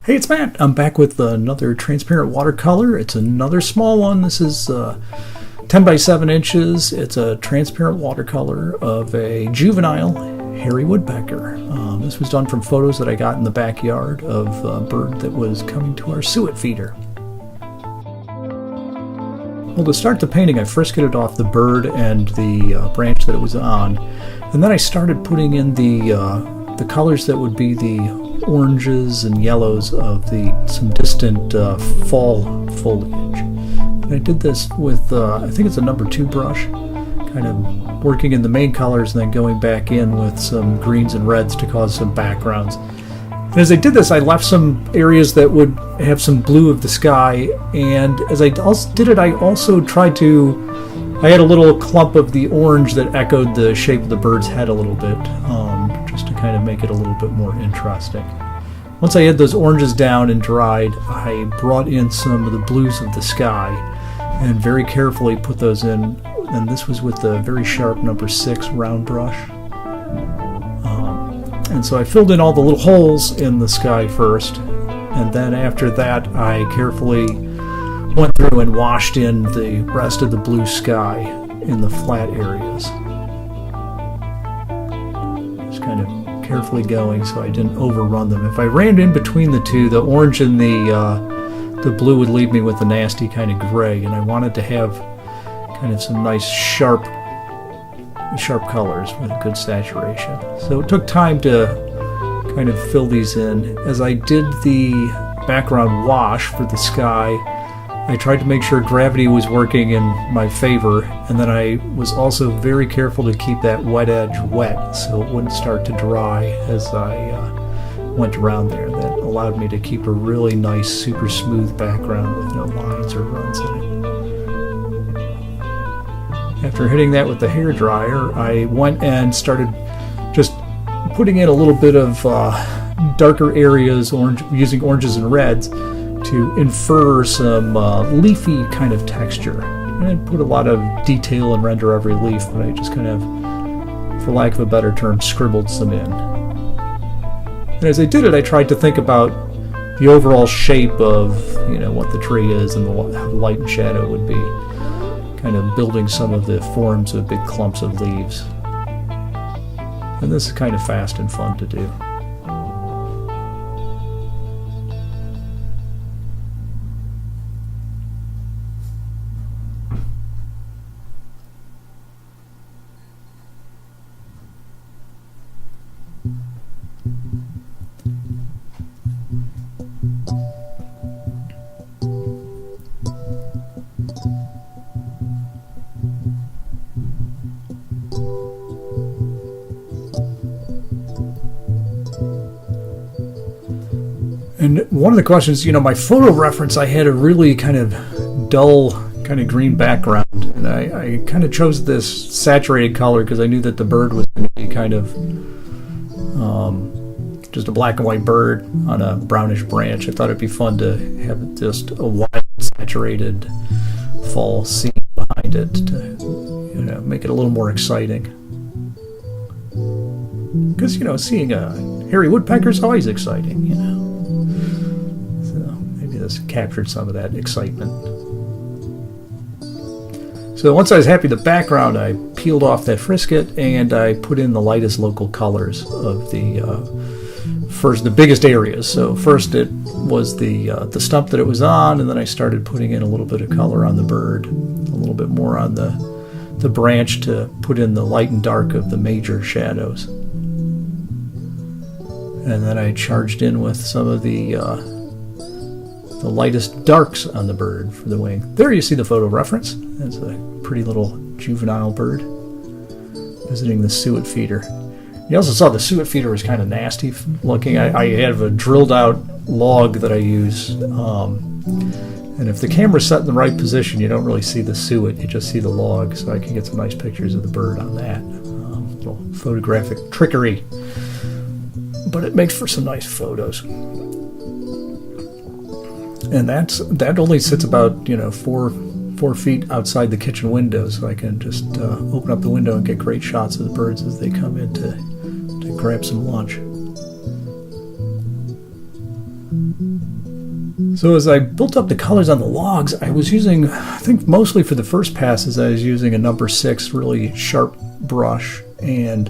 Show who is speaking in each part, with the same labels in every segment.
Speaker 1: Hey, it's Matt. I'm back with another transparent watercolor. It's another small one. This is 10 by 7 inches. It's a transparent watercolor of a juvenile hairy woodpecker. This was done from photos that I got in the backyard of a bird that was coming to our suet feeder. Well, to start the painting, I first get it off the bird and the branch that it was on, and then I started putting in the colors that would be the oranges and yellows of some distant fall foliage. And I did this with, I think it's a number 2 brush, kind of working in the main colors and then going back in with some greens and reds to cause some backgrounds. And as I did this, I left some areas that would have some blue of the sky, and as I also did it, I also tried to, I had a little clump of the orange that echoed the shape of the bird's head a little bit, just to kind of make it a little bit more interesting. Once I had those oranges down and dried, I brought in some of the blues of the sky and very carefully put those in, and this was with the very sharp number 6 round brush. And so I filled in all the little holes in the sky first, and then after that I carefully went through and washed in the rest of the blue sky in the flat areas. Just kind of carefully going so I didn't overrun them. If I ran in between the two, the orange and the blue would leave me with a nasty kind of gray, and I wanted to have kind of some nice sharp colors with good saturation. So it took time to kind of fill these in. As I did the background wash for the sky, I tried to make sure gravity was working in my favor, and then I was also very careful to keep that wet edge wet so it wouldn't start to dry as I went around there. That allowed me to keep a really nice, super smooth background with no lines or runs in it. After hitting that with the hairdryer, I went and started just putting in a little bit of darker areas, using oranges and reds, to infer some leafy kind of texture. And I put a lot of detail and render every leaf, but I just kind of, for lack of a better term, scribbled some in. And as I did it, I tried to think about the overall shape of, what the tree is and how the light and shadow would be, kind of building some of the forms of big clumps of leaves. And this is kind of fast and fun to do. And one of the questions, my photo reference, I had a really kind of dull, kind of green background, and I kind of chose this saturated color because I knew that the bird was going to be kind of just a black and white bird on a brownish branch. I thought it'd be fun to have just a wide, saturated fall scene behind it to, make it a little more exciting. Because, seeing a hairy woodpecker is always exciting, This captured some of that excitement. So once I was happy with the background, I peeled off that frisket and I put in the lightest local colors of the biggest areas. So first it was the stump that it was on, and then I started putting in a little bit of color on the bird, a little bit more on the branch to put in the light and dark of the major shadows. And then I charged in with some of the lightest darks on the bird for the wing. There you see the photo reference. That's a pretty little juvenile bird visiting the suet feeder. You also saw the suet feeder was kind of nasty looking. I have a drilled out log that I use, and if the camera's set in the right position, you don't really see the suet, you just see the log, so I can get some nice pictures of the bird on that. Little photographic trickery, but it makes for some nice photos. And that only sits about 4 feet outside the kitchen window, so I can just open up the window and get great shots of the birds as they come in to grab some lunch. So as I built up the colors on the logs, I was using, I think mostly for the first passes, I was using a number 6 really sharp brush. And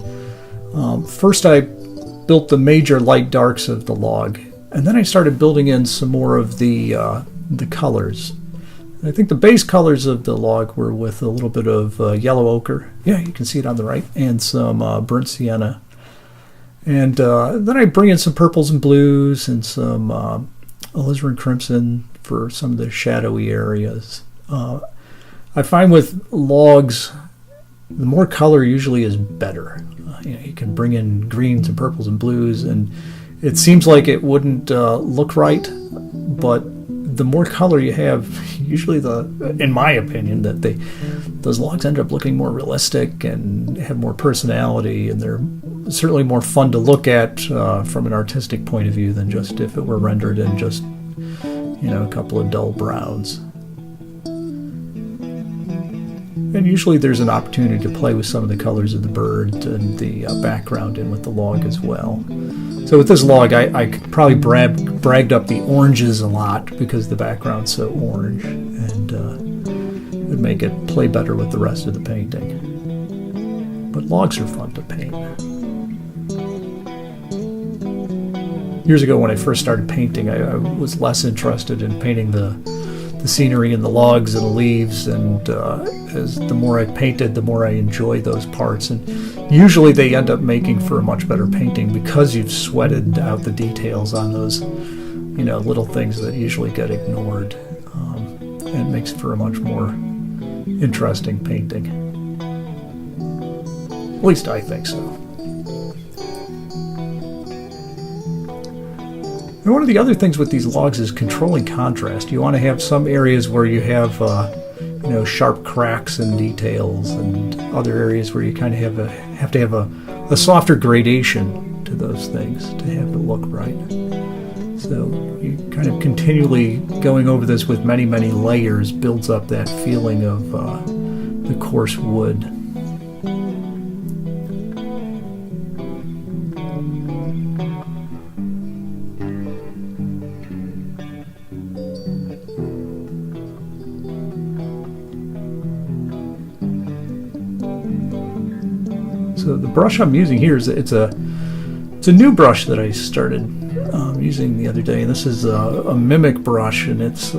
Speaker 1: first I built the major light darks of the log, and then I started building in some more of the colors. I think the base colors of the log were with a little bit of yellow ochre. Yeah, you can see it on the right, and some burnt sienna. And then I bring in some purples and blues and some alizarin crimson for some of the shadowy areas. I find with logs, the more color usually is better. You can bring in greens and purples and blues, and it seems like it wouldn't look right, but the more color you have, usually in my opinion, that those logs end up looking more realistic and have more personality, and they're certainly more fun to look at from an artistic point of view than just if it were rendered in just, a couple of dull browns. And usually there's an opportunity to play with some of the colors of the bird and the background in with the log as well. So with this log, I probably bragged up the oranges a lot because the background's so orange, and it would make it play better with the rest of the painting. But logs are fun to paint. Years ago when I first started painting, I was less interested in painting the scenery and the logs and the leaves, and as the more I painted, the more I enjoyed those parts, and usually they end up making for a much better painting because you've sweated out the details on those little things that usually get ignored, and it makes for a much more interesting painting. At least I think so. And one of the other things with these logs is controlling contrast. You want to have some areas where you have sharp cracks and details, and other areas where you kind of have to have a softer gradation to those things to have it look right. So you kind of continually going over this with many, many layers builds up that feeling of the coarse wood. So the brush I'm using here is it's a new brush that I started using the other day, and this is a mimic brush, and it's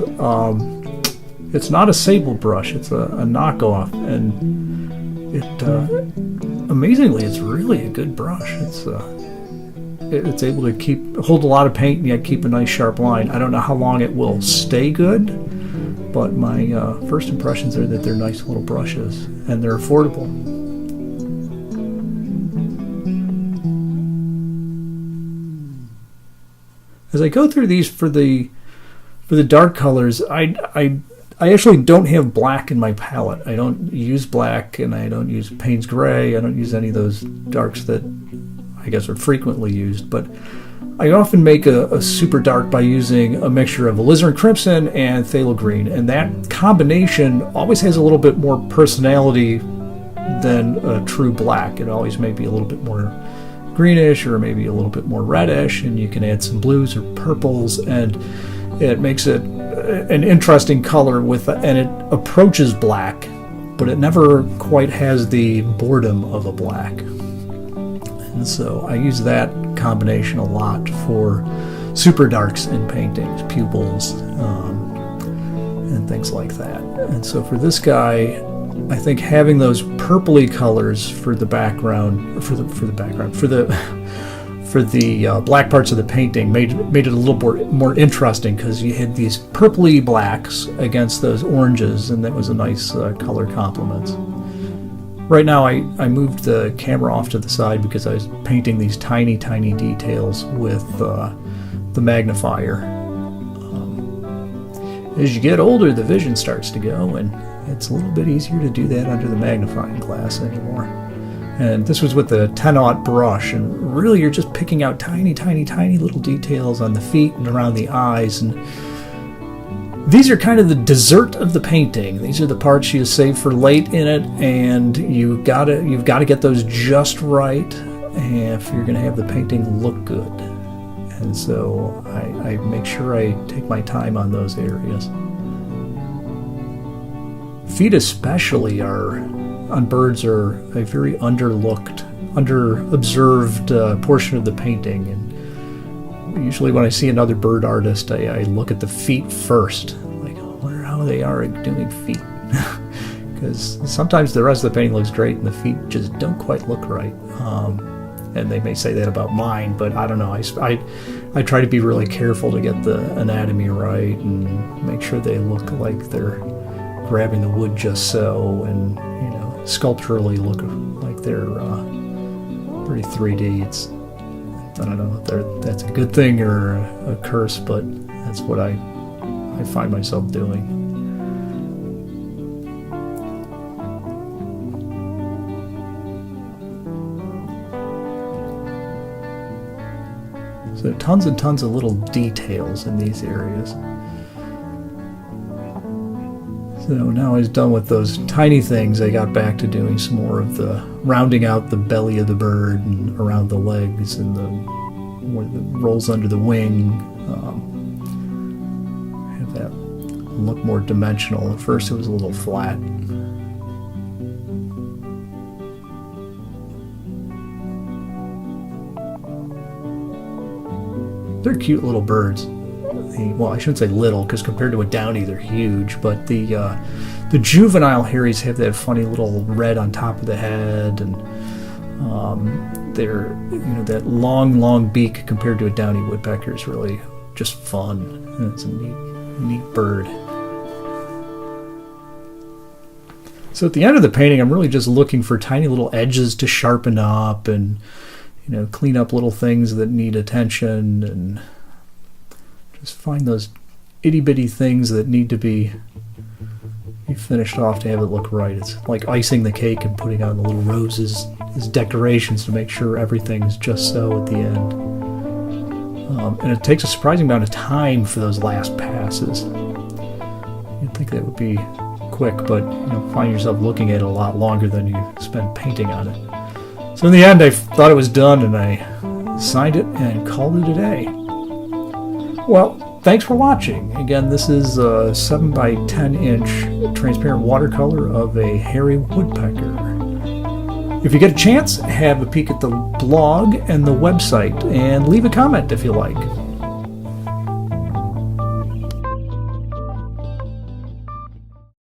Speaker 1: not a sable brush, it's a knockoff, and it amazingly it's really a good brush. It's able to hold a lot of paint and yet keep a nice sharp line. I don't know how long it will stay good, but my first impressions are that they're nice little brushes and they're affordable. As I go through these for the dark colors, I actually don't have black in my palette. I don't use black, and I don't use Payne's Gray. I don't use any of those darks that I guess are frequently used. But I often make a super dark by using a mixture of alizarin crimson and phthalo green, and that combination always has a little bit more personality than a true black. It always may be a little bit more greenish or maybe a little bit more reddish, and you can add some blues or purples, and it makes it an interesting color and it approaches black, but it never quite has the boredom of a black. And so I use that combination a lot for super darks in paintings, pupils, and things like that. And so for this guy, I think having those purpley colors for the background, for the black parts of the painting made it a little more interesting, because you had these purpley blacks against those oranges, and that was a nice color complement. Right now I moved the camera off to the side because I was painting these tiny details with the magnifier. As you get older, the vision starts to go, and it's a little bit easier to do that under the magnifying glass anymore. And this was with the 10-aught brush, and really you're just picking out tiny little details on the feet and around the eyes. And these are kind of the dessert of the painting. These are the parts you save for late in it, and you've got to get those just right if you're going to have the painting look good. and so I make sure I take my time on those areas. Feet especially on birds are a very underobserved portion of the painting, and usually when I see another bird artist, I look at the feet first. Like, I wonder how they are at doing feet. Because sometimes the rest of the painting looks great and the feet just don't quite look right. And they may say that about mine, but I don't know. I try to be really careful to get the anatomy right and make sure they look like they're grabbing the wood just so, and sculpturally look like they're pretty 3D. I don't know if that's a good thing or a curse, but that's what I find myself doing. So tons and tons of little details in these areas. So now I was done with those tiny things, I got back to doing some more of the rounding out the belly of the bird and around the legs and where the rolls under the wing. Have that look more dimensional. At first it was a little flat. They're cute little birds. Well, I shouldn't say little, because compared to a downy, they're huge. But the juvenile hairies have that funny little red on top of the head, and they're that long beak compared to a downy woodpecker is really just fun. And it's a neat bird. So at the end of the painting, I'm really just looking for tiny little edges to sharpen up and clean up little things that need attention, and just find those itty-bitty things that need to be finished off to have it look right. It's like icing the cake and putting on the little roses as decorations to make sure everything's just so at the end. And it takes a surprising amount of time for those last passes. You'd think that would be quick, but find yourself looking at it a lot longer than you spent painting on it. So in the end, I thought it was done, and I signed it and called it a day. Well, thanks for watching. Again, this is a 7 by 10 inch transparent watercolor of a hairy woodpecker. If you get a chance, have a peek at the blog and the website, and leave a comment if you like.